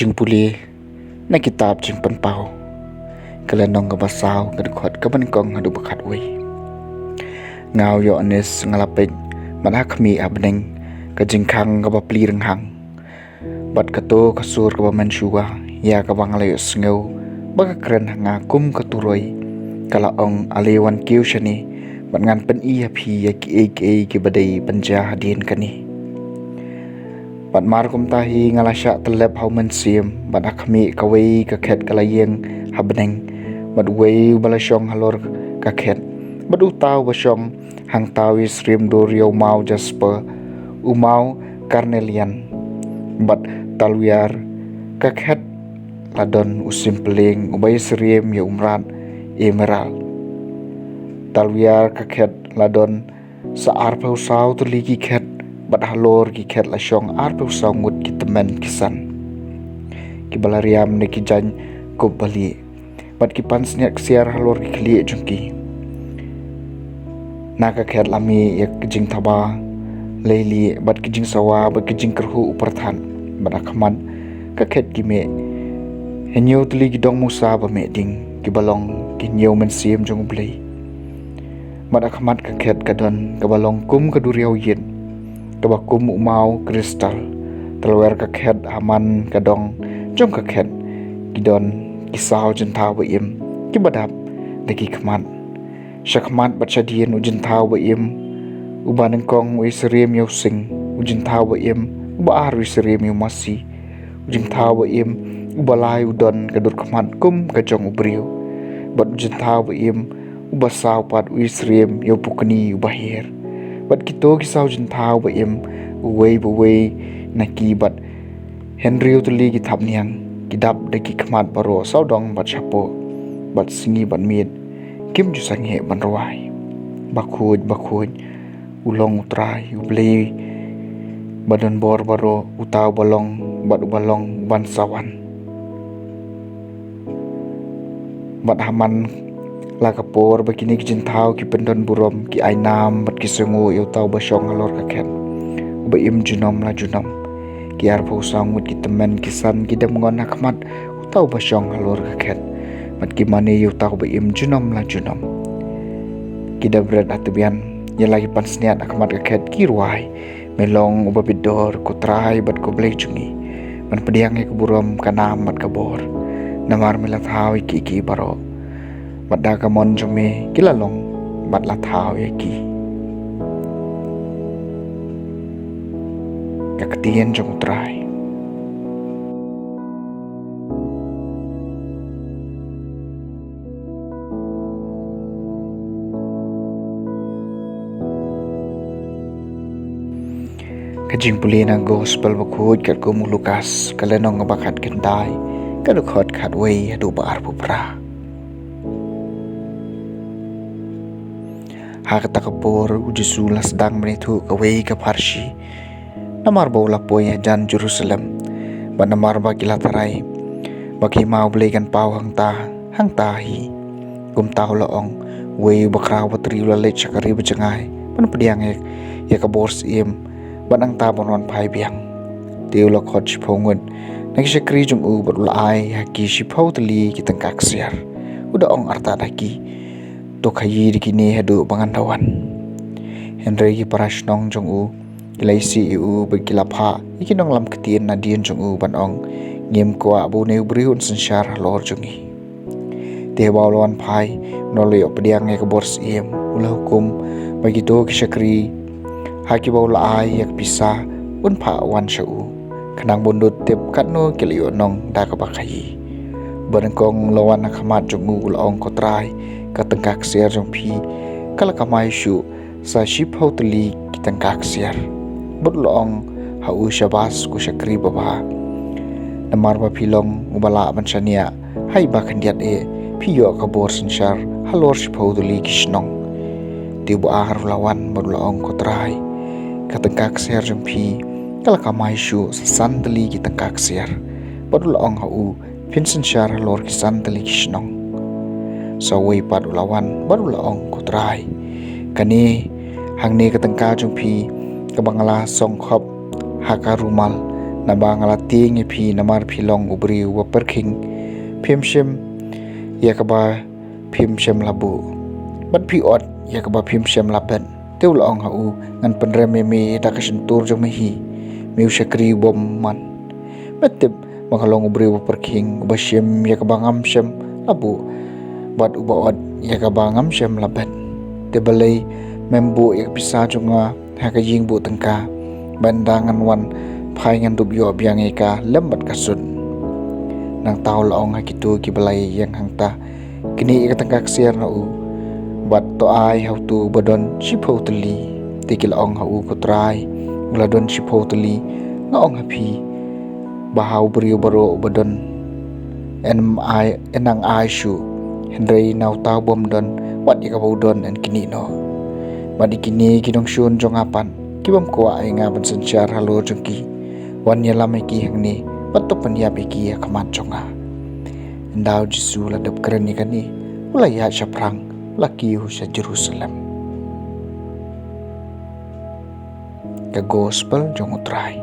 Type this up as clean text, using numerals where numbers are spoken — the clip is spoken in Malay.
Kajing puli na kitab jing penpau kalanong kabasau kadukot kabanikong hadu bakat wei ngau yo anis ngalapik manakmi abneng kajing khang kabapli renghang bat kato kasur kabamensuwa ya kabangalayo sngau baka keren hanga kum katuroi kalaong alewan kiu shani bat ngan pen iya phi ya ki badai panja hadin kani bat markum tahi ngalasya telep haumen sim bat akmi kawei kakhet kalayeng habneng bat wei balasyong halor kakhet bat utau basyong hang tawi srim dorio mau jasper umau karnelian bat talwiar kakhet ladon usim peling ubay srim ya umrat emerald talwiar kakhet ladon saar pausau tuligi khet bat halor ki khet la syong arpe sangut ki temen kisan ki balariam ne ki jan ko bali bat ki pansnya ksiar halor ki khli jungki naka khet lami yak jing thaba leili bat ki jing sawa bat ki jing kerhu uparthan bat akhman ka khet ki me henyo tuli ki dong musa ba me ding ki balong ki nyew men sim jong blei bat akhmat ka khet kadon ka balong kum ka duriau yin kabakum umau kristal telwer kakhet aman kadong jong kakhet kidon kisau jentau baim kibadap deki khman shakmat bachadien ujentau baim ubaneng kong wisrem yosing ujentau baim ubar wisrem yomasi ujentau baim ubalai udon kadur khman kum kajong ubriu bat ujentau baim ubasau pat wisrem yopukni ubahir bat kito kisau jentau baim uwei naki bat henry utuli ki thapniang kidap deki khmat baro saudong bat chapo bat singi bat mit kim ju sanghe ban rawai bakhuj ulong utrai ublei badan bor baro utau balong bat ubalong ban sawan bat haman la kapor bakini ki jentau ki pendon burom ki ainam bat ki sengu eu tau basyong halor kakhet ba im junom la junom ki ar pho sangut ki temen kisan ki dam ngon hakmat utau basyong halor kakhet bat ki mane eu tau ba im junom la junom ki da bred atbian ya lagi pansniat akmat kakhet ki ruai melong uba bidor ko trai bat ko blek jungi man pediang ke burom kanam bat kabor namar melat hawi ki baro Bada kamon jome kilalong bat la thao yaki kakatien jong trai kajing pulina gospel bakhoj kat ko Lukas kalenong ngabakat kendai kadukhot khatwei adu bar pupra hakata kapor ujisu lasdang menithu kawei ka farshi namar bola poy jan Jerusalem ba namar ba kilatarai baki mau blegan pau hang ta hi kum tau laong wei bakra watri la le chakari bjangai pan pediang ya kabor sim banang ta bonon phai biang teu la khot chphongun nak shakri jung u bot la ai haki shipau tli ki tangkak siar uda ong arta daki to khayi dikini hadu bangandawan henry ki parashnong jong u ilaisi u begilapha ikinong lam ketien nadien jong u banong ngem ko abu ne briun sanshar lor jongi te bawlon phai nole opdiang e kabors iem ula hukum bagi to ki shakri haki bawla ai yak pisa un pha wan shau khanang bundut tep katno kelio nong da ka bakhayi barengkong lawan khamat jong u ulong kotrai katengkak siar jong phi kalakamai shu sa ship hotli kitengkak siar budlong hau shabas ku shakri baba namar ba philong ubala banchania hai ba khandiat e phiyo kabor sanshar halor ship hotli kishnong tibu ahar lawan budlong kotrai katengkak siar jong phi kalakamai shu sa santli kitengkak siar budlong hau pinsan shar halor kisantli kishnong sawai pat ulawan baru laong kutrai kani hangni katengka jungpi kabangala songkhop haka rumal na ba ngalating phi namar philong ubri wa perking phim shem ya ka ba phim shem labu bat phi ot ya ka ba phim shem laben teu la ong ha u ngan penre me da ka sentur jong hi meu shakri bom man betep makalong ubri wa perking ba shem ya ka ba ngam shem labu bat uba ot ya ka ba ngam shem laben te balai membu ya bisa jonga ha ka jing bu tengka bandangan wan phai ngan dub yo biang eka lembat kasun nang tau laong ha kitu ki balai yang hangta kini ka tengka ksiar na u bat to ai how tu badon shipho tli tikil ong ha u ko trai ngladon shipho tli nga ong ha phi bahau brio baro badon enang ai shu hendrei nau tau bom don wat ika bodon en kini no badi kini kinong shun jong apan kibam ko ai nga ban sanchar halo jongki wan ya lamai ki hangni patto panya be ki kamat jonga ndau jisu la dap kerani kani ulai ya shaprang laki hu sa Jerusalem ka gospel jong utrai